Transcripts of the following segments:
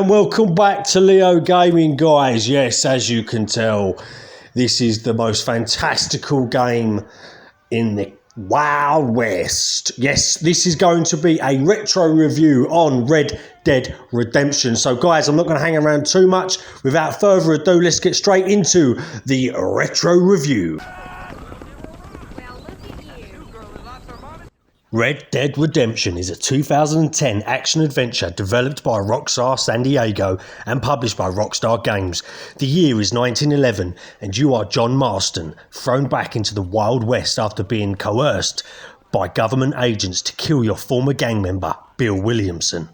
And welcome back to Leo Gaming, guys. Yes, as you can tell, this is the most fantastical game in the Wild West. Yes, this is going to be a retro review on Red Dead Redemption. So guys, I'm not going to hang around too much. Without further ado, let's get straight into the retro review. Red Dead Redemption is a 2010 action-adventure developed by Rockstar San Diego and published by Rockstar Games. The year is 1911 and you are John Marston, thrown back into the Wild West after being coerced by government agents to kill your former gang member, Bill Williamson.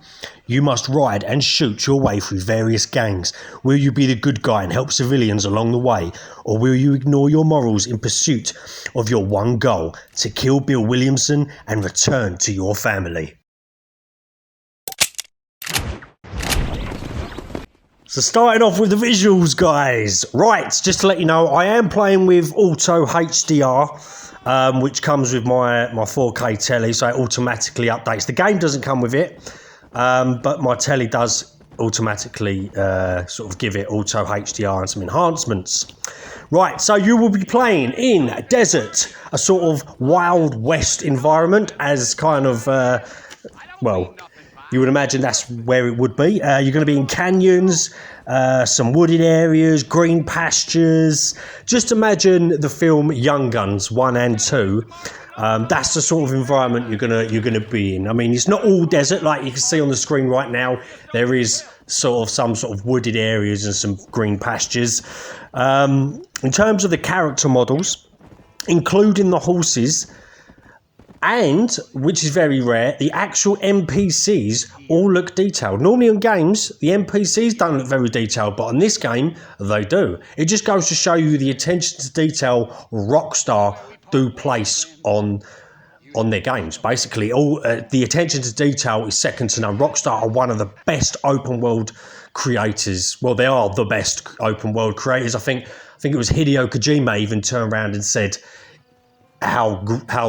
You must ride and shoot your way through various gangs. Will you be the good guy and help civilians along the way, or will you ignore your morals in pursuit of your one goal, to kill Bill Williamson and return to your family? So starting off with the visuals, guys. Right, just to let you know, I am playing with Auto HDR. Which comes with my 4K telly, so it automatically updates. The game doesn't come with it, but my telly does automatically sort of give it Auto HDR and some enhancements. Right, so you will be playing in desert, a sort of Wild West environment, as kind of, well, you would imagine that's where it would be. You're going to be in canyons, some wooded areas, green pastures. Just imagine the film Young Guns 1 and 2. That's the sort of environment you're gonna be in. I mean, it's not all desert like you can see on the screen right now. There is sort of some sort of wooded areas and some green pastures. In terms of the character models, including the horses, and, which is very rare, the actual NPCs all look detailed. Normally in games, the NPCs don't look very detailed, but on this game, they do. It just goes to show you the attention to detail Rockstar do place on their games. Basically, all the attention to detail is second to none. Rockstar are one of the best open world creators. Well, they are the best open world creators. I think it was Hideo Kojima even turned around and said how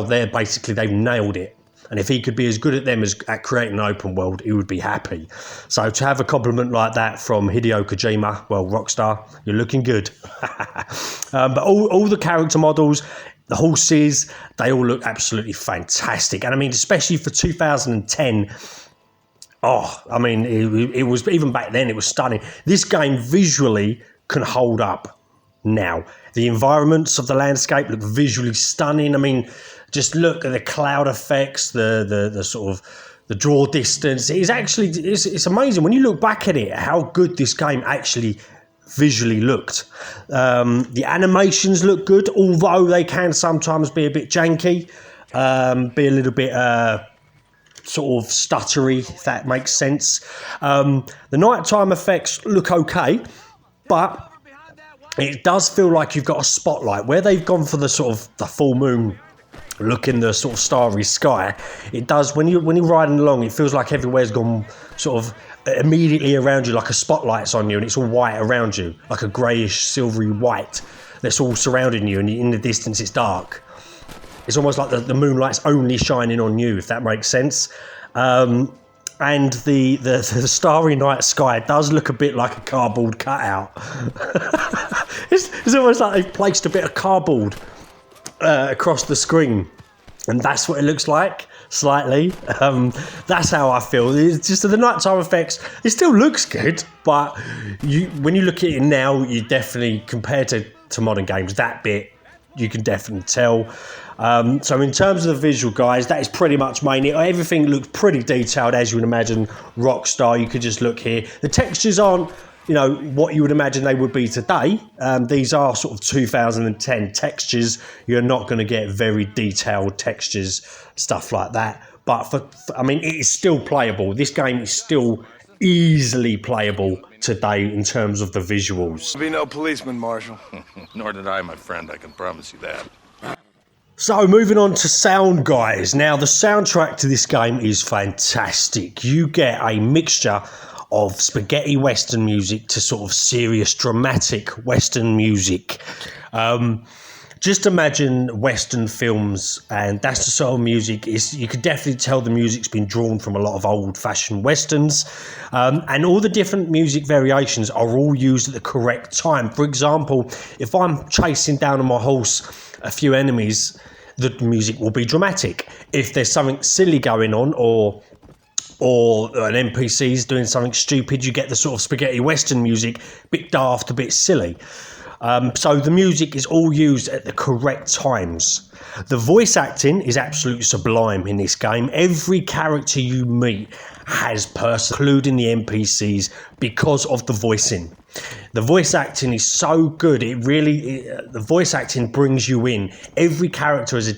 they've nailed it, and if he could be as good at them as at creating an open world, he would be happy. So to have a compliment like that from Hideo Kojima, well, Rockstar, you're looking good. But all the character models, the horses, they all look absolutely fantastic. And I mean, especially for 2010, I mean, it was, even back then, it was stunning. This game visually can hold up now. The environments of the landscape look visually stunning. I mean, just look at the cloud effects, the sort of the draw distance. It's amazing when you look back at it, how good this game actually visually looked. The animations look good, although they can sometimes be a bit janky, be a little bit sort of stuttery, if that makes sense. The nighttime effects look okay, but it does feel like you've got a spotlight. Where they've gone for the sort of the full moon look in the sort of starry sky, it does, when you're riding along, it feels like everywhere's gone sort of immediately around you, like a spotlight's on you, and it's all white around you, like a greyish silvery white that's all surrounding you, and in the distance it's dark. It's almost like the moonlight's only shining on you, if that makes sense. And the starry night sky does look a bit like a cardboard cutout. It's almost like they've placed a bit of cardboard across the screen, and that's what it looks like, slightly. That's how I feel. It's just the nighttime effects, it still looks good, but when you look at it now, you definitely, compared to modern games, that bit you can definitely tell. So in terms of the visual, guys, that is pretty much mainly, everything looks pretty detailed, as you would imagine Rockstar. You could just look here. The textures aren't, what you would imagine they would be today. These are sort of 2010 textures. You're not going to get very detailed textures, stuff like that. But I mean, it is still playable. This game is still easily playable today in terms of the visuals. There'll be no policeman, Marshal. Nor did I, my friend. I can promise you that. So moving on to sound, guys. Now the soundtrack to this game is fantastic. You get a mixture of spaghetti western music to sort of serious dramatic western music. just imagine Western films, and that's the sort of music. You could definitely tell the music's been drawn from a lot of old-fashioned Westerns, and all the different music variations are all used at the correct time. For example, if I'm chasing down on my horse a few enemies, the music will be dramatic. If there's something silly going on, or an NPC's doing something stupid, you get the sort of spaghetti Western music, a bit daft, a bit silly. So the music is all used at the correct times. The voice acting is absolutely sublime in this game. Every character you meet has person, including the NPCs, because of the voicing. The voice acting is so good. The voice acting brings you in. Every character has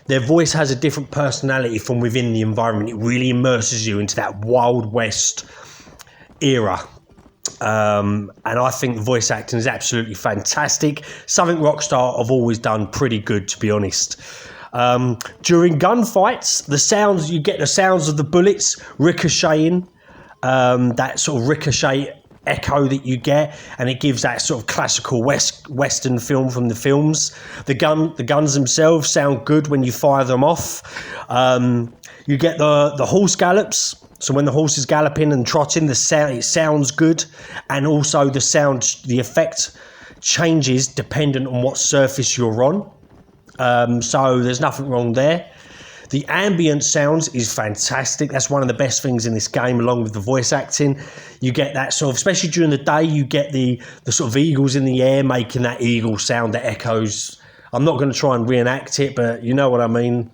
their voice has a different personality from within the environment. It really immerses you into that Wild West era. And I think the voice acting is absolutely fantastic. Something Rockstar have always done pretty good, to be honest. During gunfights, you get the sounds of the bullets ricocheting, that sort of ricochet echo that you get, and it gives that sort of classical Western film from the films. The guns themselves sound good when you fire them off. You get the horse gallops. So when the horse is galloping and trotting, it sounds good, and also the effect changes dependent on what surface you're on. So there's nothing wrong there. The ambient sounds is fantastic. That's one of the best things in this game, along with the voice acting. You get that sort of, especially during the day, you get the sort of eagles in the air making that eagle sound that echoes. I'm not going to try and reenact it, but you know what I mean.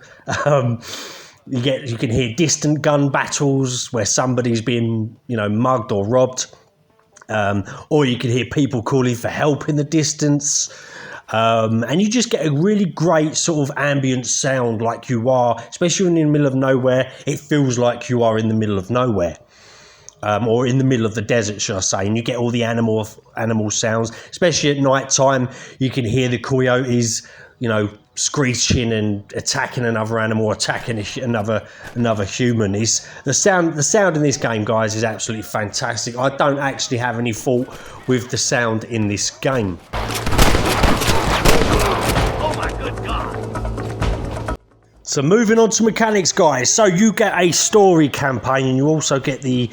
You can hear distant gun battles where somebody's been, mugged or robbed, or you can hear people calling for help in the distance, and you just get a really great sort of ambient sound, like you are, especially when you're in the middle of nowhere. It feels like you are in the middle of nowhere, or in the middle of the desert, should I say? And you get all the animal sounds, especially at night time. You can hear the coyotes, screeching and attacking another animal, attacking another human. The sound in this game, guys, is absolutely fantastic. I don't actually have any fault with the sound in this game. Oh my good God. So moving on to mechanics, guys. So you get a story campaign, and you also get the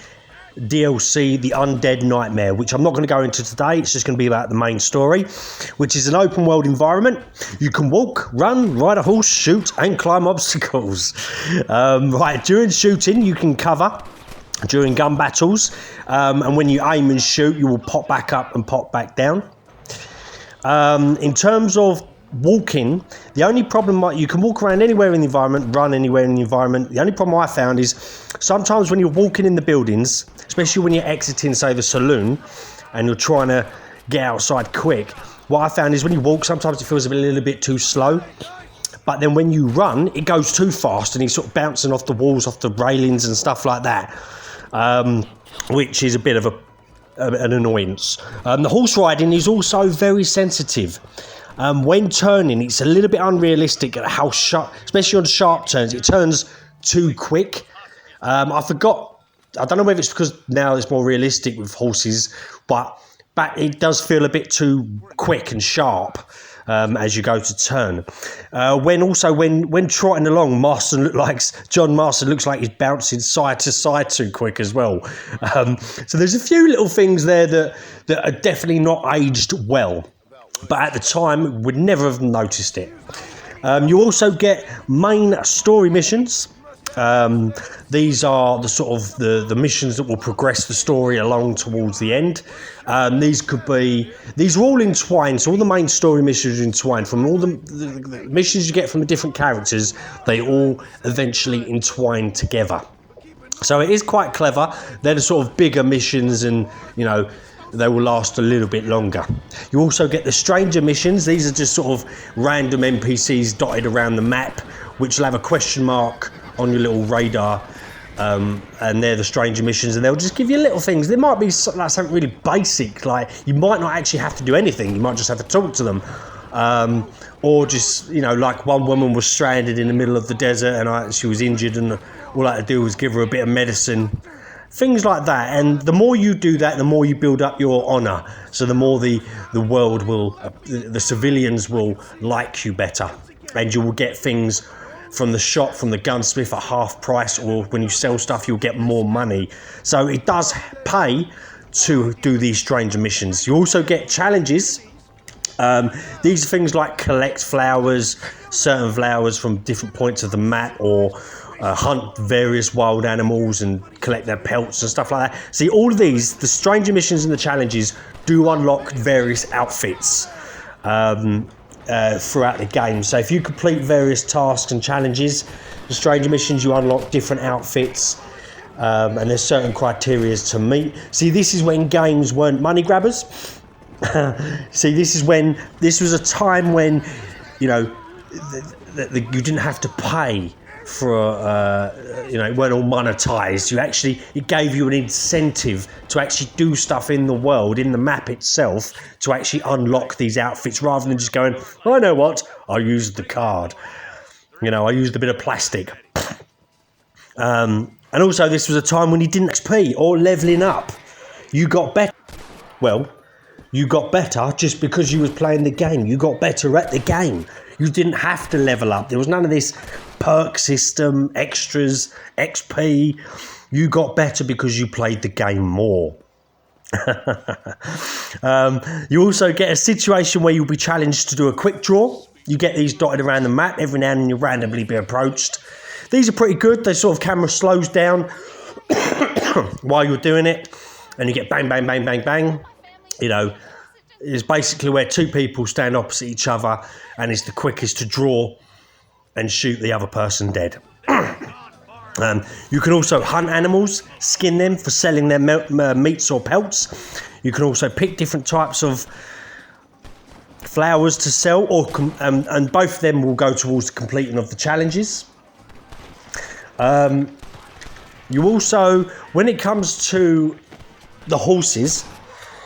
DLC, The Undead Nightmare, which I'm not going to go into today. It's just going to be about the main story, which is an open world environment. You can walk, run, ride a horse, shoot, and climb obstacles. During shooting, you can cover during gun battles, and when you aim and shoot, you will pop back up and pop back down. In terms of walking, the only problem, you can walk around anywhere in the environment, run anywhere in the environment. The only problem I found is sometimes when you're walking in the buildings, especially when you're exiting, say, the saloon, and you're trying to get outside quick, what I found is when you walk, sometimes it feels a little bit too slow. But then when you run, it goes too fast, and it's sort of bouncing off the walls, off the railings and stuff like that, which is a bit of an annoyance. The horse riding is also very sensitive. When turning, it's a little bit unrealistic at how sharp, especially on sharp turns. It turns too quick. I don't know whether it's because now it's more realistic with horses, but it does feel a bit too quick and sharp as you go to turn. When trotting along, John Marston looks like he's bouncing side to side too quick as well. So there's a few little things there that are definitely not aged well. But at the time, would never have noticed it. You also get main story missions. These are the sort of the missions that will progress the story along towards the end. These are all entwined. So all the main story missions are entwined. From all the missions you get from the different characters, they all eventually entwine together. So it is quite clever. They're the sort of bigger missions, and they will last a little bit longer. You also get the stranger missions. These are just sort of random NPCs dotted around the map, which will have a question mark on your little radar, and they're the stranger missions, and they'll just give you little things. There might be something really basic, like you might not actually have to do anything. You might just have to talk to them, or just, like one woman was stranded in the middle of the desert, and she was injured, and all I had to do was give her a bit of medicine, things like that. And the more you do that, the more you build up your honour. So the more the world will, the civilians will like you better, and you will get things from the shop, from the gunsmith at half price, or when you sell stuff, you'll get more money. So it does pay to do these stranger missions. You also get challenges. These are things like collect flowers, certain flowers from different points of the map, or hunt various wild animals and collect their pelts and stuff like that. See, all of these, the stranger missions and the challenges, do unlock various outfits throughout the game. So if you complete various tasks and challenges, the stranger missions, you unlock different outfits, and there's certain criteria to meet. See, this is when games weren't money grabbers. See, this was a time when, you know, you didn't have to pay for, you know, it weren't all monetized. It gave you an incentive to actually do stuff in the world, in the map itself, to actually unlock these outfits, rather than just going, I know what, I used the card. You know, I used a bit of plastic. And also, this was a time when you didn't XP or leveling up. You got better. Well, you got better just because you was playing the game. You got better at the game. You didn't have to level up. There was none of this perk system, extras, XP. You got better because you played the game more. You also get a situation where you'll be challenged to do a quick draw. You get these dotted around the map. Every now and then you'll randomly be approached. These are pretty good. They sort of camera slows down while you're doing it. And you get bang, bang, bang, bang, bang. You know, it's basically where two people stand opposite each other, and it's the quickest to draw and shoot the other person dead. You can also hunt animals, skin them for selling their meats or pelts. You can also pick different types of flowers to sell, and both of them will go towards the completing of the challenges. You also, when it comes to the horses,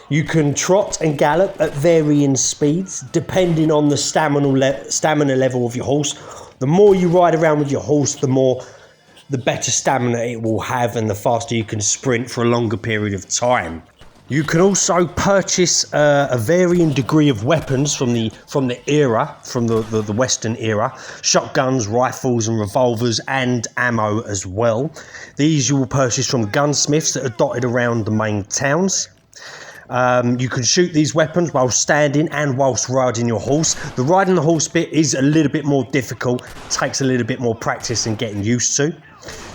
you can trot and gallop at varying speeds depending on the stamina level of your horse. The more you ride around with your horse, the better stamina it will have, and the faster you can sprint for a longer period of time. You can also purchase a varying degree of weapons from the Western era: shotguns, rifles, and revolvers, and ammo as well. These you will purchase from gunsmiths that are dotted around the main towns. You can shoot these weapons while standing and whilst riding your horse. The riding the horse bit is a little bit more difficult, takes a little bit more practice and getting used to.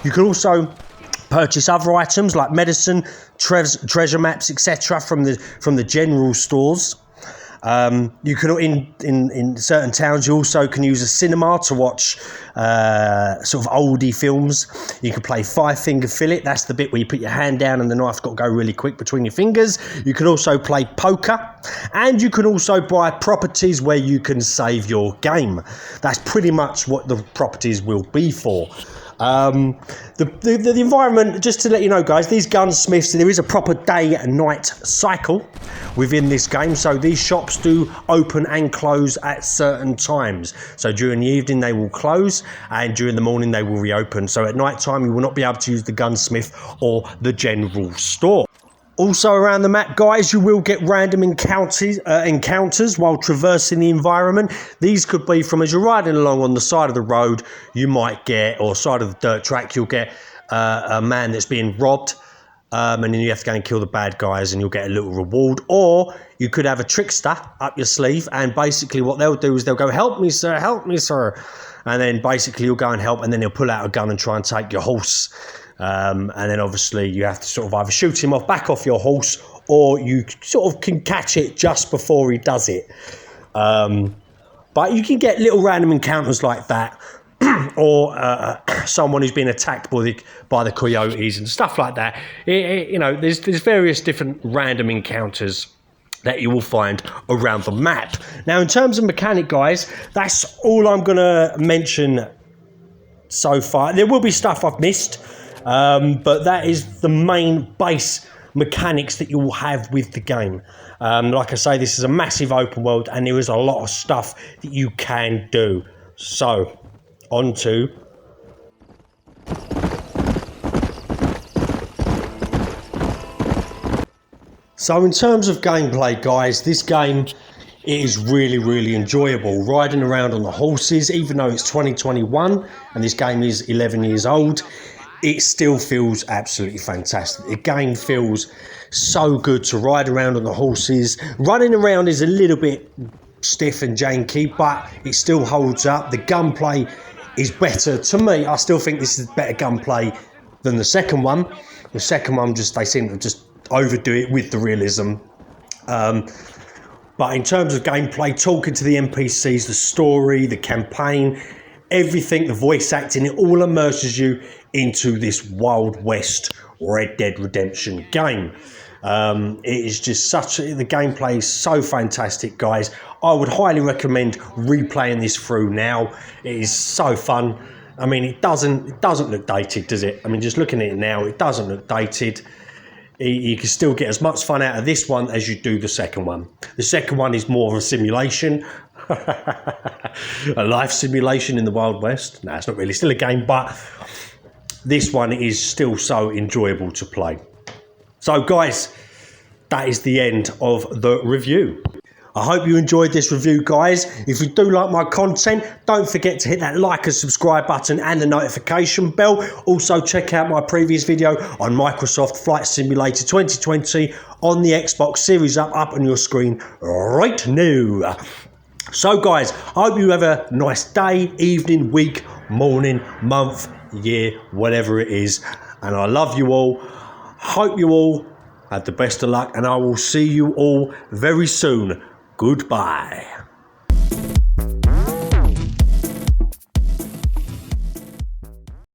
You can also purchase other items like medicine, treasure maps, etc. from the general stores. You can, in certain towns, you also can use a cinema to watch sort of oldie films. You can play Five Finger Fillet. That's the bit where you put your hand down and the knife's got to go really quick between your fingers. You can also play poker, and you can also buy properties where you can save your game. That's pretty much what the properties will be for. The environment, just to let you know, guys, these gunsmiths, there is a proper day and night cycle within this game. So these shops do open and close at certain times. So during the evening they will close, and during the morning they will reopen. So at night time you will not be able to use the gunsmith or the general store. Also around the map, guys, you will get random encounters while traversing the environment. These could be from as you're riding along on the side of the road, you might get, or side of the dirt track, you'll get a man that's being robbed, and then you have to go and kill the bad guys and you'll get a little reward. Or you could have a trickster up your sleeve, and basically what they'll do is they'll go, help me sir, and then basically you'll go and help, and then he'll pull out a gun and try and take your horse. And then obviously you have to sort of either shoot him back off your horse, or you sort of can catch it just before he does it. But you can get little random encounters like that, or someone who's been attacked by the coyotes and stuff like that. You know, there's various different random encounters that you will find around the map. Now, in terms of mechanic, guys, that's all I'm going to mention so far. There will be stuff I've missed. But that is the main base mechanics that you will have with the game. Like I say, this is a massive open world, and there is a lot of stuff that you can do. So, on to So in terms of gameplay, guys, this game is really enjoyable. Riding around on the horses, even though it's 2021 and this game is 11 years old, it still feels absolutely fantastic. The game feels so good to ride around on the horses. Running around is a little bit stiff and janky, but it still holds up. The gunplay is better. To me, I still think this is better gunplay than the second one. The second one, they seem to just overdo it with the realism. But in terms of gameplay, talking to the NPCs, the story, the campaign, everything, the voice acting, it all immerses you into this Wild West Red Dead Redemption game. It is just the gameplay is so fantastic, guys. I would highly recommend replaying this through now. It is so fun. I mean, it doesn't look dated, does it? I mean, just looking at it now, it doesn't look dated. You can still get as much fun out of this one as you do the second one. The second one is more of a simulation, a life simulation in the Wild West. No, it's not really, still a game, but this one is still so enjoyable to play. So guys, that is the end of the review. I hope you enjoyed this review, guys. If you do like my content, don't forget to hit that like and subscribe button and the notification bell. Also, check out my previous video on Microsoft Flight Simulator 2020 on the Xbox Series up on your screen right now. So, guys, I hope you have a nice day, evening, week, morning, month, year, whatever it is. And I love you all. Hope you all have the best of luck, and I will see you all very soon. Goodbye.